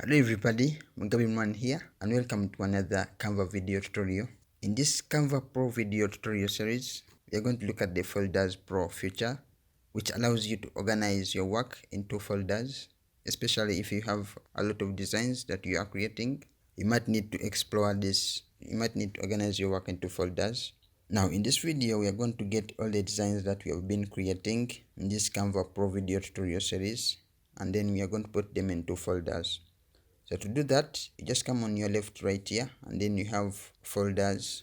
Hello everybody, MUGABI here and welcome to another Canva video tutorial. In this Canva Pro video tutorial series, we are going to look at the Folders Pro feature, which allows you to organize your work into folders, especially if you have a lot of designs that you are creating. You might need to explore this. You might need to organize your work into folders. Now in this video, we are going to get all the designs that we have been creating in this Canva Pro video tutorial series, and then we are going to put them into folders. So to do that, you just come on your left right here and then you have folders.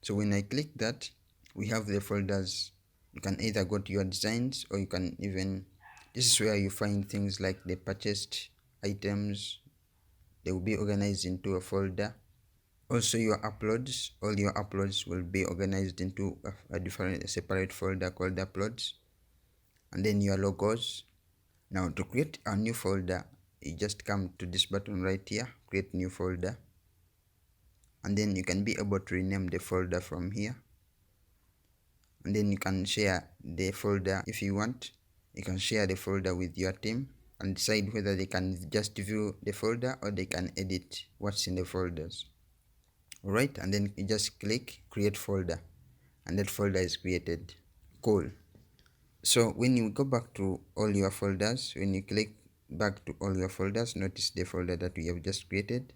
So when I click that, we have the folders. You can either go to your designs or you can even, this is where you find things like the purchased items. They will be organized into a folder. Also your uploads, all your uploads will be organized into a separate folder called uploads. And then your logos. Now to create a new folder, you just come to this button right here, create new folder, and then you can be able to rename the folder from here, and then you can share the folder if you want. You can share the folder with your team and decide whether they can just view the folder or they can edit what's in the folders. Alright, and then you just click create folder and that folder is created. Cool. So when you go back to all your folders, when you click back to all your folders, notice the folder that we have just created,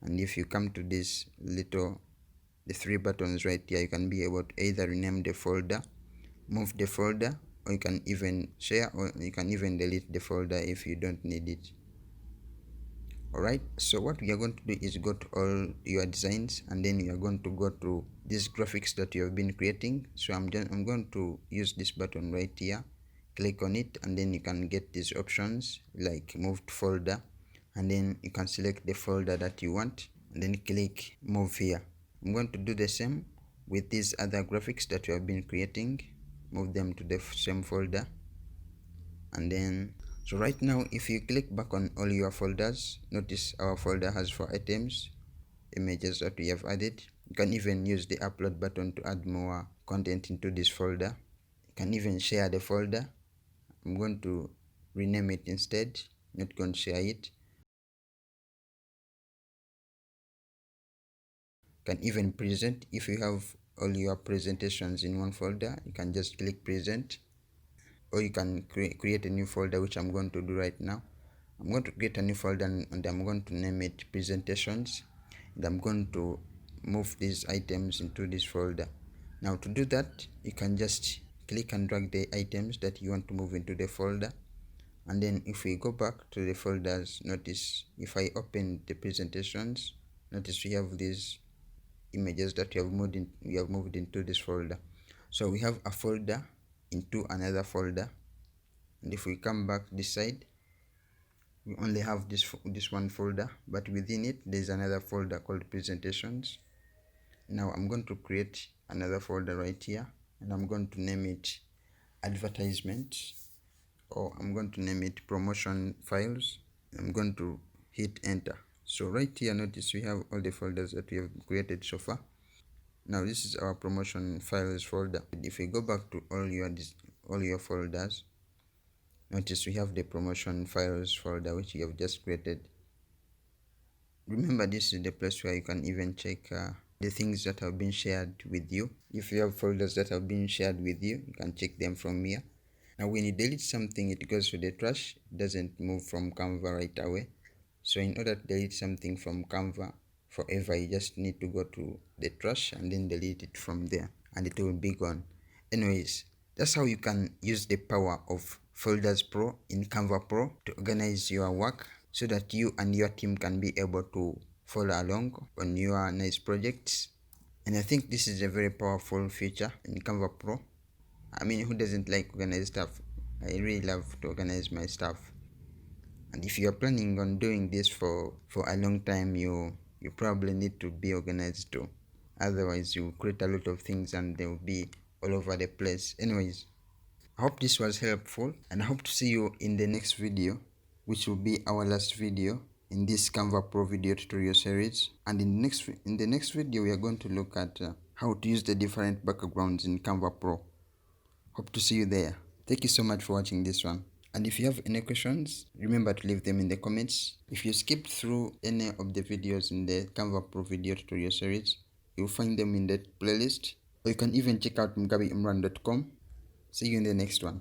and if you come to this the three buttons right here, you can be able to either rename the folder, move the folder, or you can even share, or you can even delete the folder if you don't need it. Alright, so what we are going to do is go to all your designs, and then you are going to go to these graphics that you have been creating. So I'm going to use this button right here, click on it, and then you can get these options like move to folder, and then you can select the folder that you want and then click move here. I'm going to do the same with these other graphics that you have been creating, move them to the same folder, and then so right now if you click back on all your folders, notice our folder has 4 items, images that we have added. You can even use the upload button to add more content into this folder. You can even share the folder. I'm going to rename it instead, not going to share it. You can even present. If you have all your presentations in one folder, you can just click present, or you can create a new folder, which I'm going to do right now. I'm going to create a new folder and I'm going to name it presentations, and I'm going to move these items into this folder. Now to do that, you can just click and drag the items that you want to move into the folder, and then if we go back to the folders, notice if I open the presentations, notice we have these images that we have moved into this folder. So we have a folder into another folder, and if we come back this side, we only have this one folder, but within it there's another folder called presentations. Now I'm going to create another folder right here, and I'm going to name it advertisement, or I'm going to name it promotion files. I'm going to hit enter. So right here, notice we have all the folders that we have created so far. Now this is our promotion files folder. If we go back to all your folders, notice we have the promotion files folder which you have just created. Remember, this is the place where you can even check the things that have been shared with you. If you have folders that have been shared with you, you can check them from here. Now when you delete something, it goes to the trash. It doesn't move from Canva right away. So in order to delete something from Canva forever, you just need to go to the trash and then delete it from there, and it will be gone. Anyways, that's how you can use the power of Folders Pro in Canva Pro to organize your work, so that you and your team can be able to follow along on your nice projects. And I think this is a very powerful feature in Canva Pro. I mean, who doesn't like organized stuff? I really love to organize my stuff. And if you're planning on doing this for a long time, you probably need to be organized too. Otherwise, you create a lot of things and they will be all over the place. Anyways, I hope this was helpful, and I hope to see you in the next video, which will be our last video in this Canva Pro video tutorial series. And in the next video, we are going to look at how to use the different backgrounds in Canva Pro. Hope to see you there. Thank you so much for watching this one. And if you have any questions, remember to leave them in the comments. If you skipped through any of the videos in the Canva Pro video tutorial series, you'll find them in the playlist, or you can even check out MUGABIIMRAN.com. See you in the next one.